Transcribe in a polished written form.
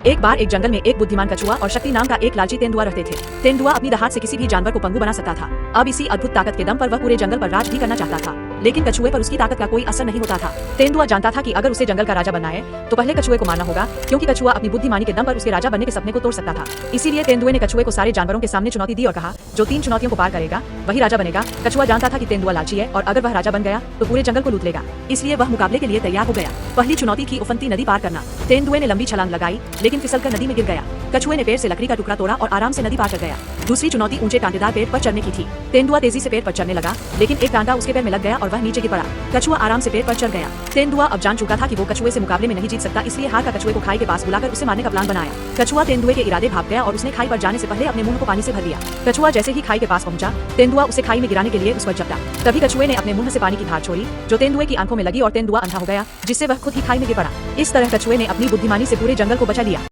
एक बार एक जंगल में एक बुद्धिमान कछुआ और शक्ति नाम का एक लालची तेंदुआ रहते थे। तेंदुआ अपनी दहाड़ से किसी भी जानवर को पंगु बना सकता था। अब इसी अद्भुत ताकत के दम पर वह पूरे जंगल पर राज भी करना चाहता था, लेकिन कछुए पर उसकी ताकत का कोई असर नहीं होता था। तेंदुआ जानता था कि अगर उसे जंगल का राजा बनना है तो पहले कछुए को मारना होगा, क्योंकि कछुआ अपनी बुद्धिमानी के दम पर उसके राजा बनने के सपने को तोड़ सकता था। इसीलिए तेंदुए ने कछुए को सारे जानवरों के सामने चुनौती दी और कहा, जो 3 चुनौतियों को पार करेगा वही राजा बनेगा। कछुआ जानता था कि तेंदुआ लालची है और अगर वह राजा बन गया तो पूरे जंगल को लूट लेगा, इसलिए वह मुकाबले के लिए तैयार हो गया। पहली चुनौती थी उफनती नदी पार करना। तेंदुए ने लंबी छलांग लगाई, लेकिन फिसलकर नदी में गिर गया। कछुए ने पेड़ से लकड़ी का टुकड़ा तोड़ा और आराम से नदी पार कर गया। दूसरी चुनौती ऊंचे कांटेदार पेड़ पर चढ़ने की थी। तेंदुआ तेजी से पेड़ पर चढ़ने लगा, लेकिन एक कांटा उसके पैर में लग गया और वह नीचे गिर पड़ा। कछुआ आराम से पेड़ पर चढ़ गया। तेंदुआ अब जान चुका था कि वो कछुए से मुकाबले में नहीं जीत सकता, इसलिए हार का कछुए को खाई के पास बुलाकर उसे मारने का प्लान बनाया। कछुआ तेंदुए के इरादे भाग गया और उसने खाई पर जाने से पहले अपने मुंह को पानी से भर लिया। कछुआ जैसे ही खाई के पास पहुंचा, तेंदुआ उसे खाई में गिराने के लिए उस पर झपटा। तभी कछुए ने अपने मुंह से पानी की धार छोड़ी, जो तेंदुए की आंखों में लगी और तेंदुआ अंधा हो गया, जिससे वह खुद ही खाई में गिर पड़ा। इस तरह कछुए ने अपनी बुद्धिमानी से पूरे जंगल को बचा लिया।